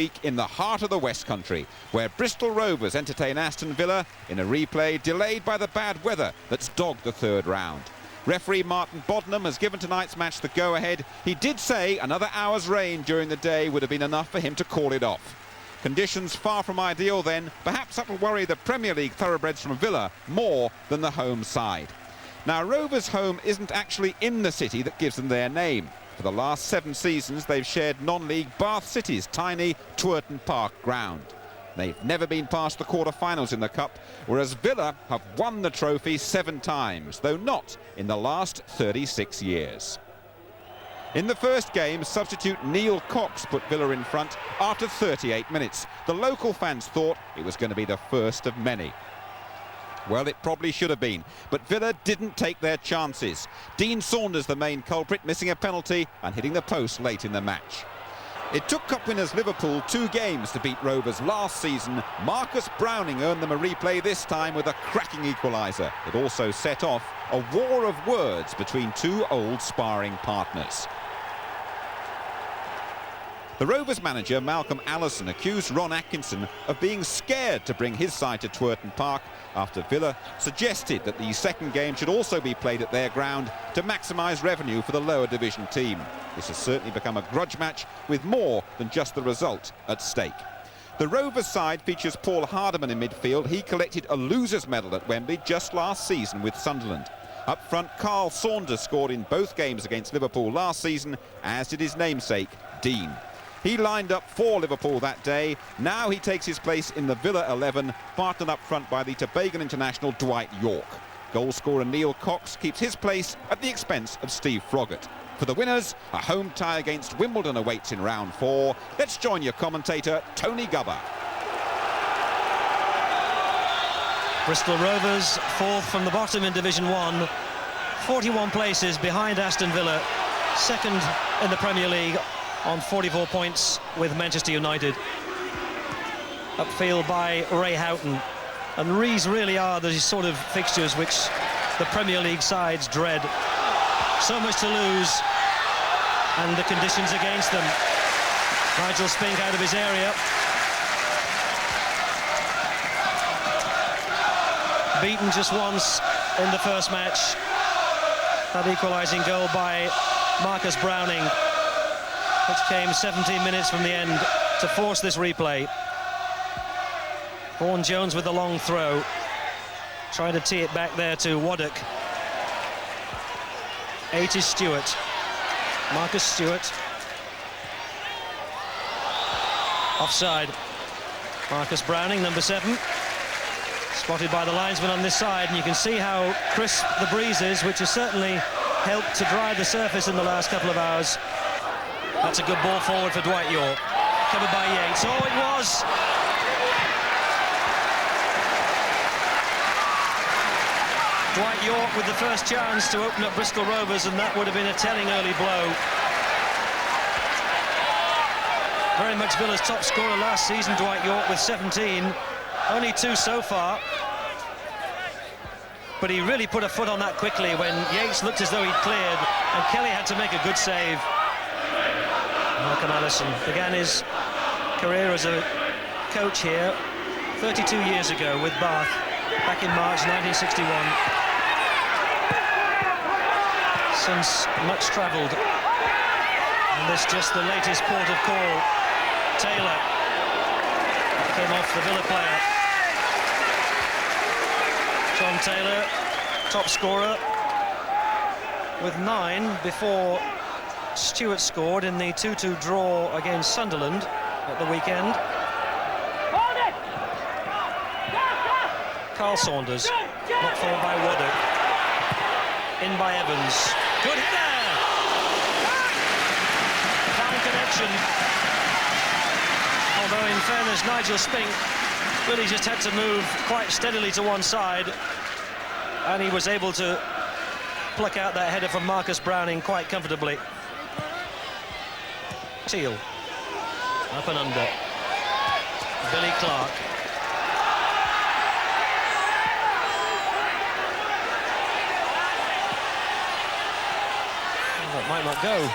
Week in the heart of the West Country, where Bristol Rovers entertain Aston Villa in a replay delayed by the bad weather that's dogged the third round. Referee Martin Bodnam has given tonight's match the go-ahead. He did say another hour's rain during the day would have been enough for him to call it off. Conditions far from ideal then. Perhaps that will worry the Premier League thoroughbreds from Villa more than the home side. Now, Rovers' home isn't actually in the city that gives them their name. For the last 7 seasons, they've shared non-league Bath City's tiny Twerton Park ground. They've never been past the quarter-finals in the Cup, whereas Villa have won the trophy 7 times, though not in the last 36 years. In the first game, substitute Neil Cox put Villa in front after 38 minutes. The local fans thought it was going to be the first of many. Well, it probably should have been, but Villa didn't take their chances. Dean Saunders, the main culprit, missing a penalty and hitting the post late in the match. It took Cup winners Liverpool 2 games to beat Rovers last season. Marcus Browning earned them a replay this time with a cracking equaliser. It also set off a war of words between 2 old sparring partners. The Rovers manager, Malcolm Allison, accused Ron Atkinson of being scared to bring his side to Twerton Park after Villa suggested that the second game should also be played at their ground to maximise revenue for the lower division team. This has certainly become a grudge match with more than just the result at stake. The Rovers side features Paul Hardiman in midfield. He collected a loser's medal at Wembley just last season with Sunderland. Up front, Carl Saunders scored in both games against Liverpool last season, as did his namesake, Dean. He lined up for Liverpool that day. Now he takes his place in the Villa 11, partnered up front by the Tobagan international Dwight Yorke. Goalscorer Neil Cox keeps his place at the expense of Steve Froggatt. For the winners, a home tie against Wimbledon awaits in round 4. Let's join your commentator, Tony Gubber. Bristol Rovers, 4th from the bottom in Division 1, 41 places behind Aston Villa, 2nd in the Premier League on 44 points with Manchester United. Upfield by Ray Houghton. And these really are the sort of fixtures which the Premier League sides dread. So much to lose, and the conditions against them. Nigel Spink out of his area. Beaten just once in the first match. That equalising goal by Marcus Browning, which came 17 minutes from the end to force this replay. Vaughan Jones with the long throw, trying to tee it back there to Waddock. 8 is Stewart. Marcus Stewart. Offside. Marcus Browning, number 7. Spotted by the linesman on this side, and you can see how crisp the breeze is, which has certainly helped to dry the surface in the last couple of hours. That's a good ball forward for Dwight Yorke. Covered by Yates. Oh, it was! Dwight Yorke with the first chance to open up Bristol Rovers, and that would have been a telling early blow. Very much Villa's top scorer last season, Dwight Yorke, with 17. Only 2 so far. But he really put a foot on that quickly when Yates looked as though he'd cleared, and Kelly had to make a good save. Malcolm Allison began his career as a coach here 32 years ago with Bath, back in March 1961. Since much travelled, and this just the latest port of call. Taylor came off the Villa player. John Taylor, top scorer, with 9 before Stewart scored in the 2-2 draw against Sunderland at the weekend. Carl Saunders, not forward by Waddock. In by Evans. Good header! Fine connection. Although, in fairness, Nigel Spink really just had to move quite steadily to one side, and he was able to pluck out that header from Marcus Browning quite comfortably. Teal, up and under. Billy Clark. Oh, that might not go.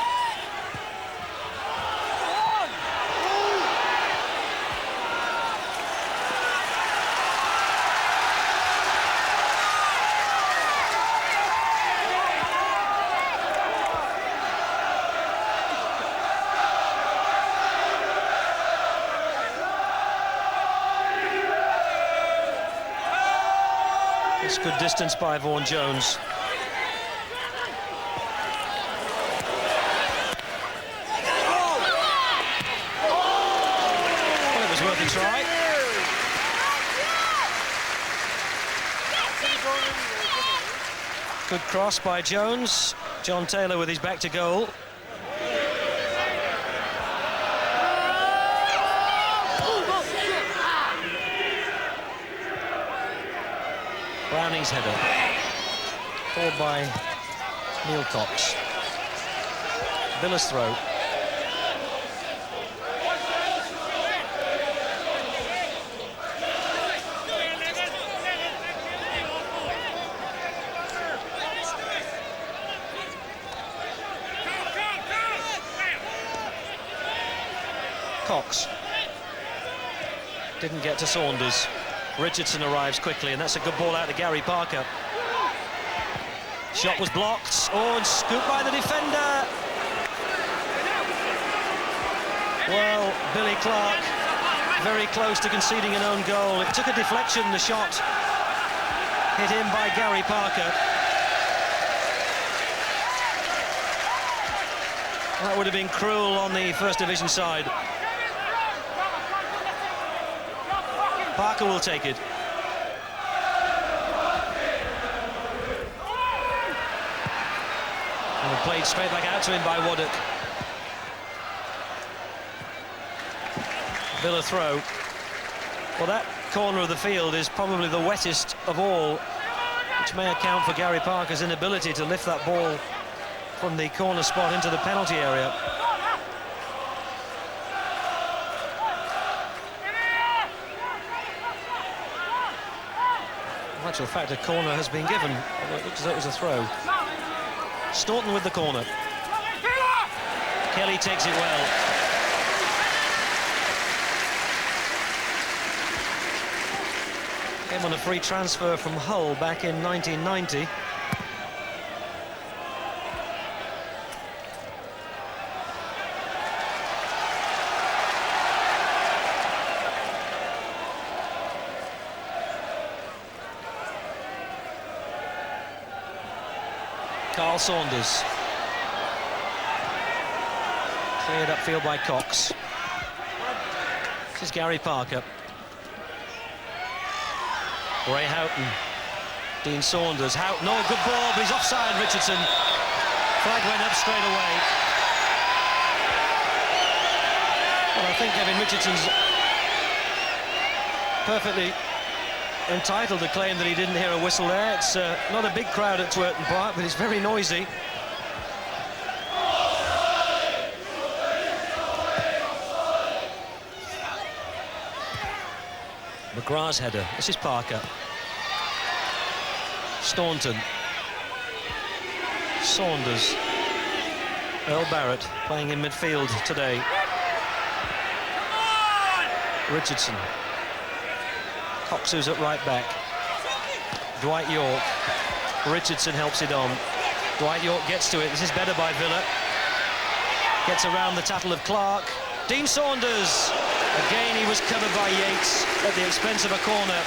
It's good distance by Vaughan Jones. Well, it was worth a try. Good cross by Jones. John Taylor with his back to goal. Browning's header. Called by Neil Cox. Villa's throw. Cox didn't get to Saunders. Richardson arrives quickly, and that's a good ball out to Gary Parker. Shot was blocked. Oh, and scooped by the defender. Well, Billy Clark very close to conceding an own goal. It took a deflection, the shot hit in by Gary Parker. That would have been cruel on the First Division side. Parker will take it. And played straight back out to him by Waddock. Villa throw. Well, that corner of the field is probably the wettest of all, which may account for Gary Parker's inability to lift that ball from the corner spot into the penalty area. In actual fact, a corner has been given. It looks as though it was a throw. Staunton with the corner. Kelly takes it well. Came on a free transfer from Hull back in 1990. Carl Saunders. Cleared upfield by Cox. This is Gary Parker. Ray Houghton. Dean Saunders. Houghton, oh, good ball, but he's offside, Richardson. Flag went up straight away. Well, I think Kevin Richardson's perfectly entitled to claim that he didn't hear a whistle there. It's not a big crowd at Twerton Park, but it's very noisy. McGrath's header. This is Parker. Staunton. Saunders. Earl Barrett playing in midfield today. Richardson. Cox, who's at right back. Dwight York. Richardson helps it on. Dwight York gets to it. This is better by Villa. Gets around the tackle of Clark. Dean Saunders. Again, he was covered by Yates at the expense of a corner.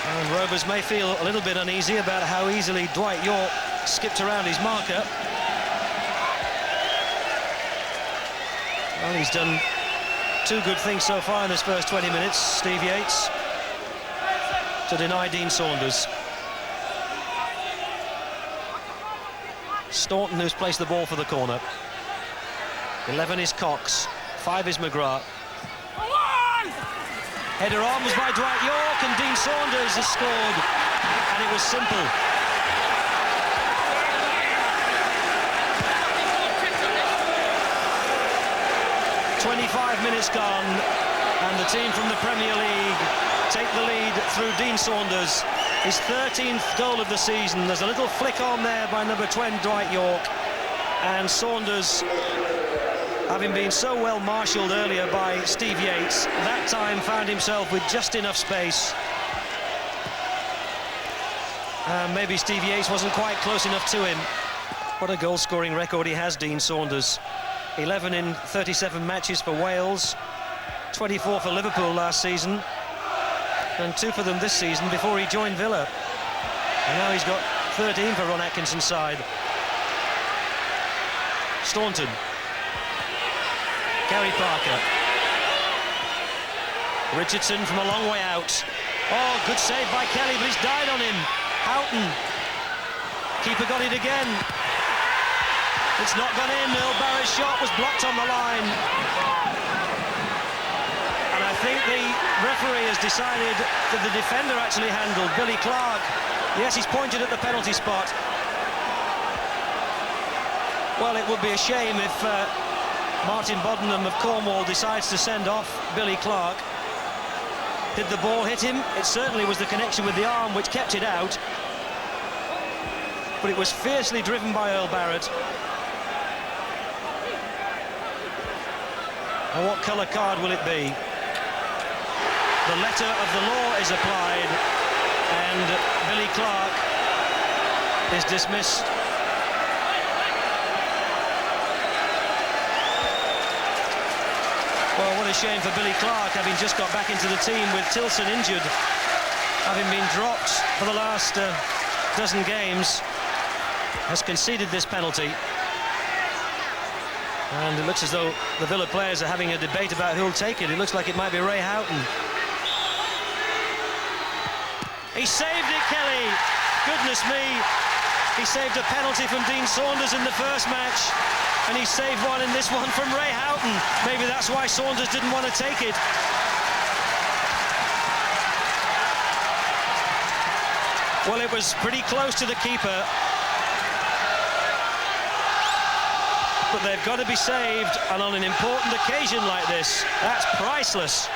And Rovers may feel a little bit uneasy about how easily Dwight York skipped around his marker. Well, he's done two good things so far in this first 20 minutes, Steve Yates, to deny Dean Saunders. Staunton, who's placed the ball for the corner. 11 is Cox, 5 is McGrath. Header on was by Dwight York, and Dean Saunders has scored, and it was simple. "25 minutes gone, and the team from the Premier League take the lead through Dean Saunders. His 13th goal of the season. There's a little flick on there by number 20, Dwight York, and Saunders, having been so well marshalled earlier by Steve Yates, that time found himself with just enough space. Maybe Steve Yates wasn't quite close enough to him. What a goal-scoring record he has, Dean Saunders. 11 in 37 matches for Wales, 24 for Liverpool last season. and 2 for them this season before he joined Villa. And now he's got 13 for Ron Atkinson's side. Staunton. Gary Parker. Richardson from a long way out. Oh, good save by Kelly, but he's died on him. Houghton. Keeper got it again. It's not gone in. Earl Barrett's shot was blocked on the line. And I think the referee has decided that the defender actually handled Billy Clark. Yes, he's pointed at the penalty spot. Well, it would be a shame if Martin Boddenham of Cornwall decides to send off Billy Clark. Did the ball hit him? It certainly was the connection with the arm which kept it out. But it was fiercely driven by Earl Barrett. And what colour card will it be? The letter of the law is applied, and Billy Clark is dismissed. Well, what a shame for Billy Clark, having just got back into the team with Tilson injured, having been dropped for the last dozen games, has conceded this penalty. And it looks as though the Villa players are having a debate about who'll take it. It looks like it might be Ray Houghton. He saved it, Kelly. Goodness me. He saved a penalty from Dean Saunders in the first match, and he saved one in this one from Ray Houghton. Maybe that's why Saunders didn't want to take it. Well, it was pretty close to the keeper, but they've got to be saved, and on an important occasion like this, that's priceless.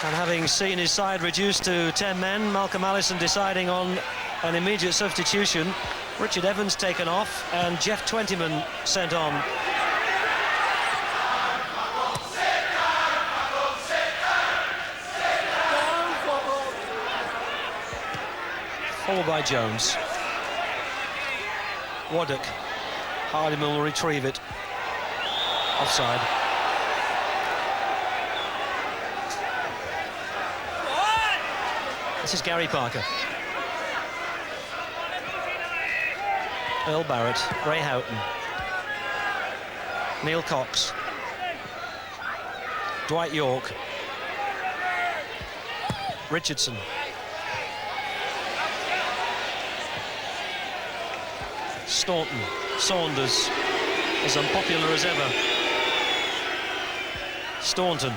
And having seen his side reduced to 10 men, Malcolm Allison deciding on an immediate substitution. Richard Evans taken off, and Jeff Twentyman sent on. Followed by Jones. Waddock. Hardiman will retrieve it. Offside. This is Gary Parker. Earl Barrett, Ray Houghton, Neil Cox, Dwight York, Richardson, Staunton, Saunders, as unpopular as ever. Staunton.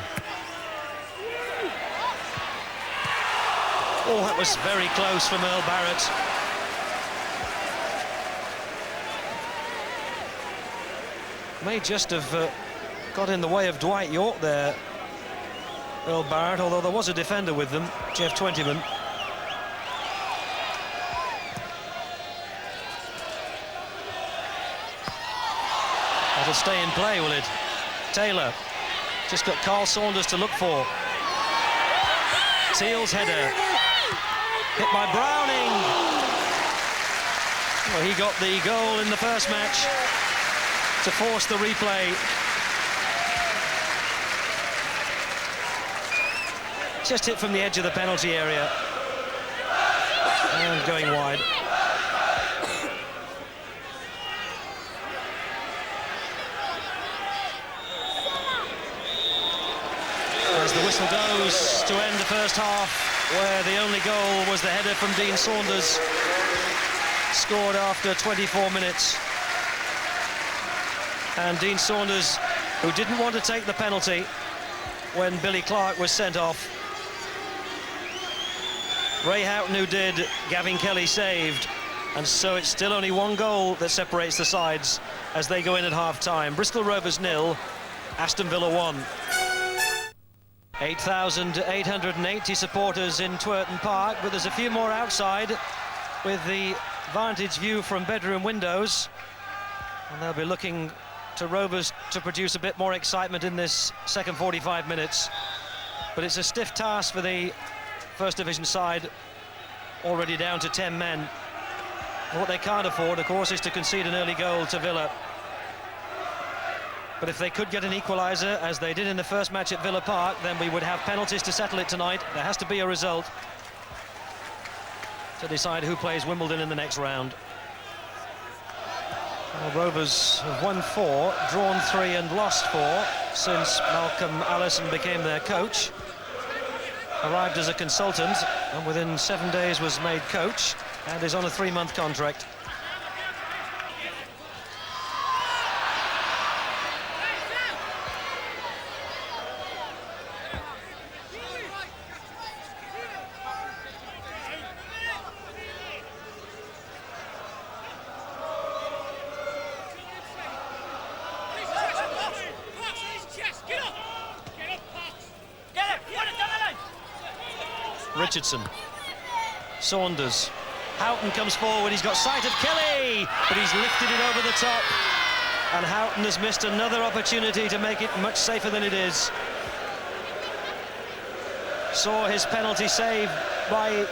Oh, that was very close from Earl Barrett. May just have got in the way of Dwight York there, Earl Barrett, although there was a defender with them, Jeff Twentyman. That'll stay in play, will it? Taylor just got Carl Saunders to look for. Teal's header hit by Browning. Well, he got the goal in the first match to force the replay. Just hit from the edge of the penalty area and going wide. As the whistle goes to end the first half, where the only goal was the header from Dean Saunders, scored after 24 minutes. And Dean Saunders, who didn't want to take the penalty when Billy Clark was sent off. Ray Houghton, who did, Gavin Kelly saved. And so it's still only one goal that separates the sides as they go in at half-time. Bristol Rovers 0, Aston Villa 1. 8,880 supporters in Twerton Park, but there's a few more outside with the vantage view from bedroom windows. And they'll be looking to Rovers to produce a bit more excitement in this second 45 minutes. But it's a stiff task for the First Division side, already down to 10 men. What they can't afford, of course, is to concede an early goal to Villa. But if they could get an equaliser, as they did in the first match at Villa Park, then we would have penalties to settle it tonight. There has to be a result to decide who plays Wimbledon in the next round. Well, Rovers have won 4, drawn 3 and lost 4 since Malcolm Allison became their coach. Arrived as a consultant and within 7 days was made coach and is on a 3-month contract. Richardson, Saunders, Houghton comes forward, he's got sight of Kelly, but he's lifted it over the top, and Houghton has missed another opportunity to make it much safer than it is. Saw his penalty save by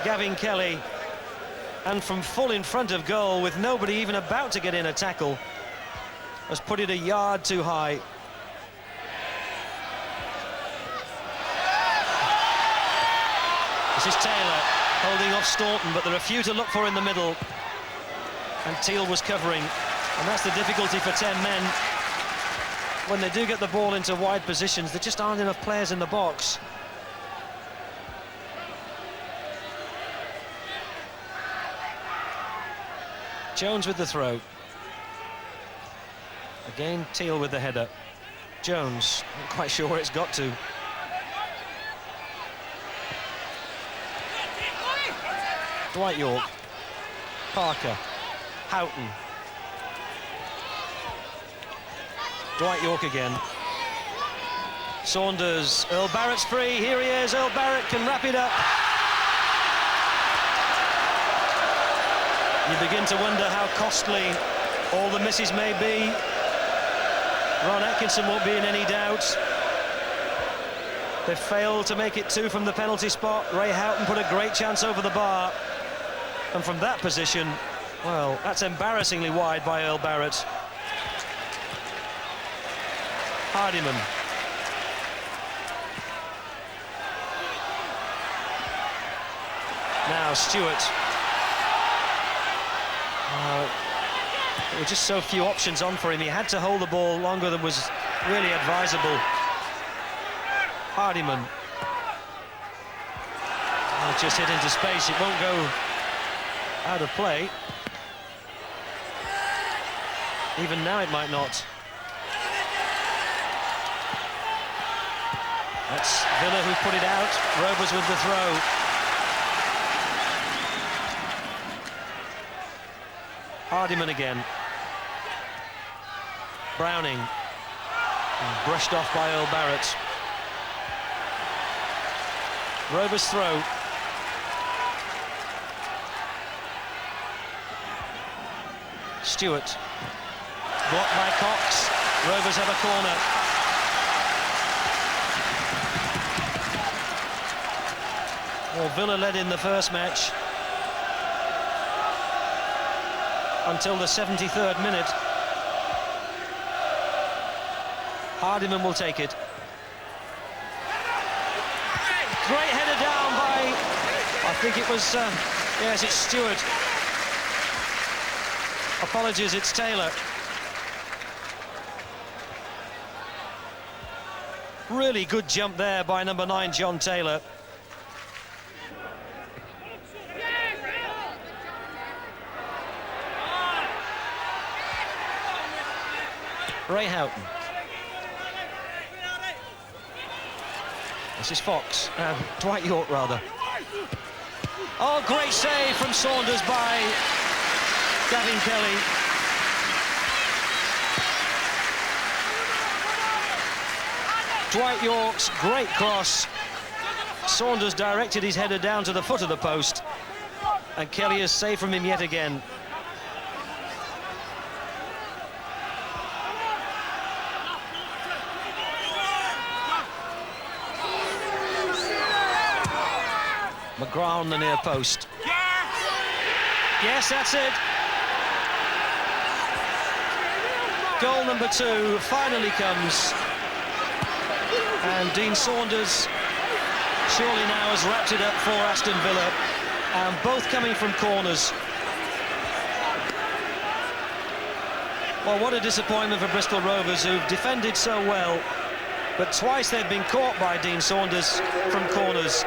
Gavin Kelly, and from full in front of goal, with nobody even about to get in a tackle, has put it a yard too high. This is Taylor holding off Staunton, but there are a few to look for in the middle, and Teal was covering, and that's the difficulty for 10 men. When they do get the ball into wide positions, there just aren't enough players in the box. Jones with the throw. Again, Teal with the header. Jones, not quite sure where it's got to. Dwight York, Parker, Houghton. Dwight York again. Saunders, Earl Barrett's free, here he is, Earl Barrett can wrap it up. You begin to wonder how costly all the misses may be. Ron Atkinson won't be in any doubt. They failed to make it 2 from the penalty spot. Ray Houghton put a great chance over the bar. And from that position, well, that's embarrassingly wide by Earl Barrett. Hardiman. Now Stewart. There were just so few options on for him. He had to hold the ball longer than was really advisable. Hardiman. Oh, just hit into space. It won't go out of play. Even now it might not. That's Villa who put it out. Rovers with the throw. Hardiman again. Browning. And brushed off by Earl Barrett. Rovers throw. Stewart. Blocked by Cox. Rovers have a corner. Well, Villa led in the first match until the 73rd minute. Hardiman will take it. Great header down by, I think it was, yes, it's Stewart. Apologies, it's Taylor. Really good jump there by number 9, John Taylor. Ray Houghton. This is Fox. Dwight York, rather. Oh, great save from Saunders by Gavin Kelly. Dwight York's great cross. Saunders directed his header down to the foot of the post, and Kelly is safe from him yet again. McGrath on the near post. Yes, that's it. Goal number 2 finally comes, and Dean Saunders surely now has wrapped it up for Aston Villa, and both coming from corners. Well, what a disappointment for Bristol Rovers, who've defended so well, but twice they've been caught by Dean Saunders from corners.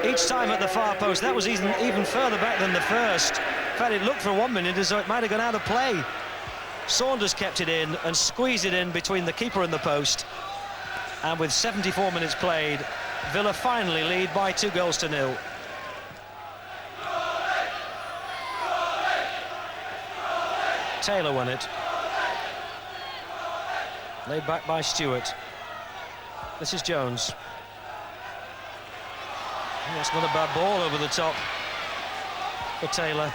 Each time at the far post. That was even further back than the first. In fact, it looked for 1 minute as though it might have gone out of play. Saunders kept it in and squeezed it in between the keeper and the post. And with 74 minutes played, Villa finally lead by 2-0. Taylor won it. Laid back by Stewart. This is Jones. That's not a bad ball over the top for Taylor.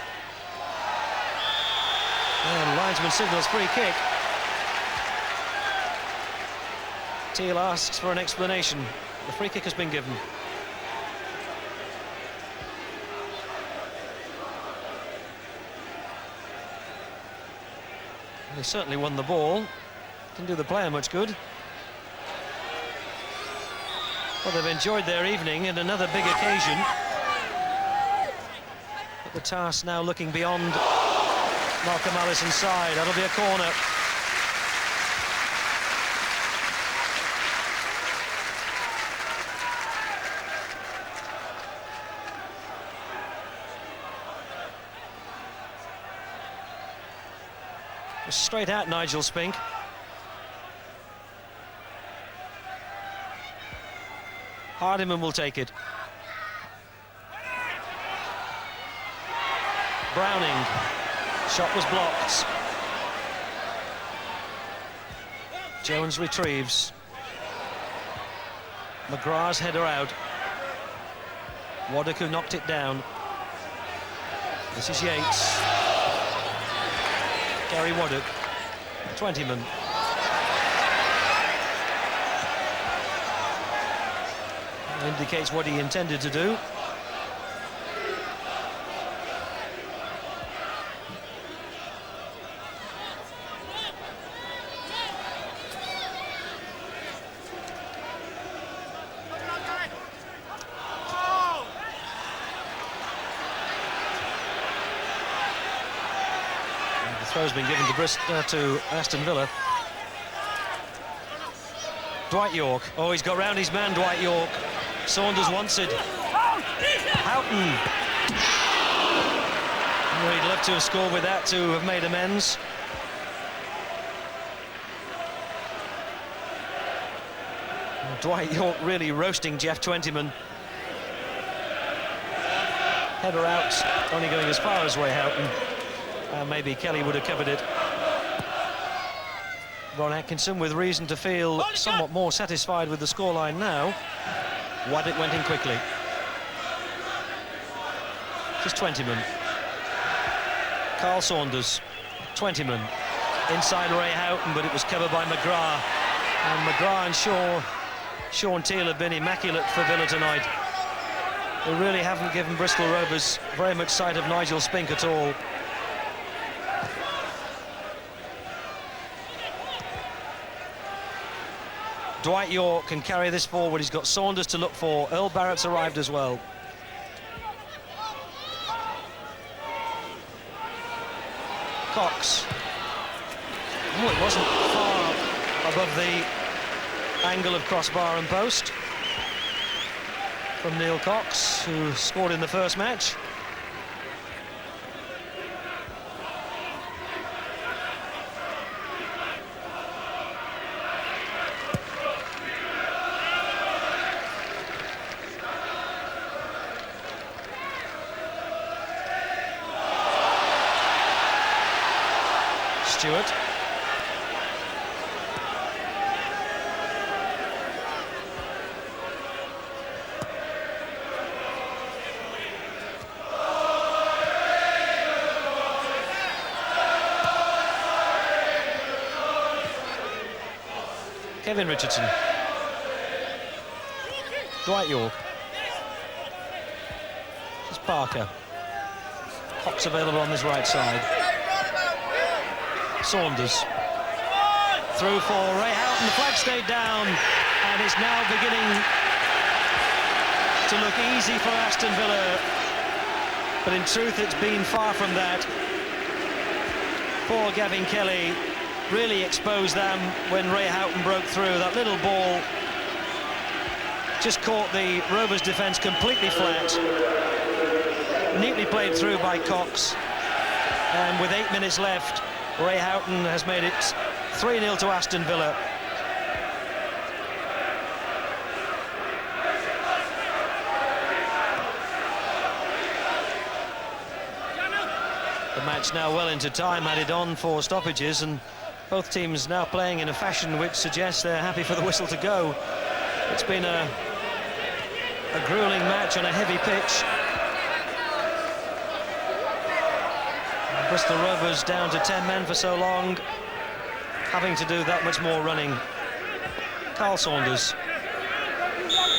And linesman signals free kick. Teal asks for an explanation. The free kick has been given. They certainly won the ball. Didn't do the player much good. Well, they've enjoyed their evening and another big occasion. But the task now looking beyond Malcolm Allison's side. That'll be a corner. Straight out Nigel Spink. Hardiman will take it. Browning. Shot was blocked. Jones retrieves. McGrath's header out. Waddock who knocked it down. This is Yates. Gary Waddock. Twentyman. Indicates what he intended to do. The throw's been given to Aston Villa. Dwight York. Oh, he's got round his man, Dwight York. Saunders wants it. Houghton. Oh, he'd love to have scored with that to have made amends. Dwight York really roasting Jeff Twentyman. Header out, only going as far as Ray Houghton. Maybe Kelly would have covered it. Ron Atkinson with reason to feel somewhat more satisfied with the scoreline now. Waddock went in quickly. Just Twentyman. Carl Saunders. Twentyman. Inside Ray Houghton, but it was covered by McGrath. And McGrath and Sean Teal have been immaculate for Villa tonight. They really haven't given Bristol Rovers very much sight of Nigel Spink at all. Dwight York can carry this forward. He's got Saunders to look for. Earl Barrett's arrived as well. Cox. Oh, it wasn't far above the angle of crossbar and post from Neil Cox, who scored in the first match. Stewart. Kevin Richardson. Dwight York. This is Parker. Cox available on this right side. Saunders. through for Ray Houghton. The flag stayed down, and it's now beginning to look easy for Aston Villa, but in truth it's been far from that. Poor Gavin Kelly really exposed them when Ray Houghton broke through. That little ball just caught the Rovers defence completely flat. Neatly played through by Cox, and with 8 minutes left, Ray Houghton has made it 3-0 to Aston Villa. The match now well into time, added on for stoppages, and both teams now playing in a fashion which suggests they're happy for the whistle to go. It's been a gruelling match on a heavy pitch. Bristol Rovers down to 10 men for so long, having to do that much more running. Carl Saunders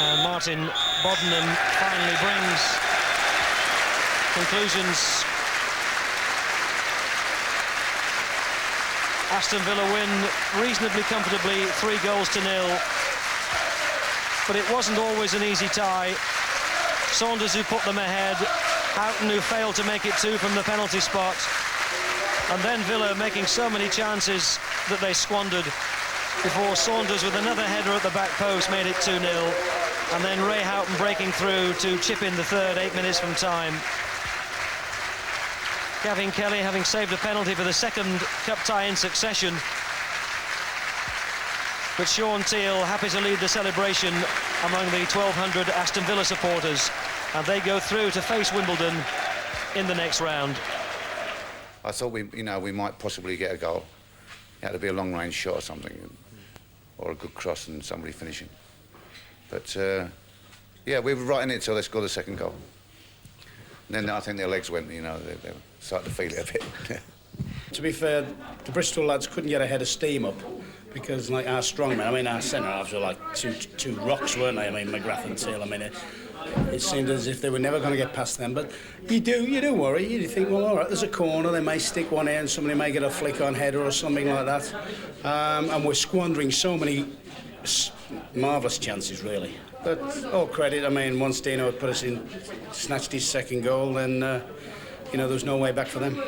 and Martin Boddenham finally brings conclusions. Aston Villa win reasonably comfortably, 3-0. But it wasn't always an easy tie. Saunders who put them ahead, Houghton who failed to make it 2 from the penalty spot, and then Villa making so many chances that they squandered before Saunders with another header at the back post made it 2-0, and then Ray Houghton breaking through to chip in the third 8 minutes from time. Gavin Kelly having saved a penalty for the second cup tie in succession, but Sean Teal happy to lead the celebration among the 1,200 Aston Villa supporters, and they go through to face Wimbledon in the next round. I thought we might possibly get a goal. It had to be a long-range shot or something, or a good cross and somebody finishing. But yeah, we were right in it till they scored the second goal. And then I think their legs went, they started to feel it a bit. To be fair, the Bristol lads couldn't get a head of steam up because, like, our strongmen, our centre-halves were like two rocks, weren't they? McGrath and Teal, it seemed as if they were never going to get past them. But you do worry. You think, well, all right, there's a corner, they may stick one in, somebody may get a flick-on header or something like that. And we're squandering so many marvellous chances, really. But all credit, once Dino had put us in, snatched his second goal, then, there was no way back for them.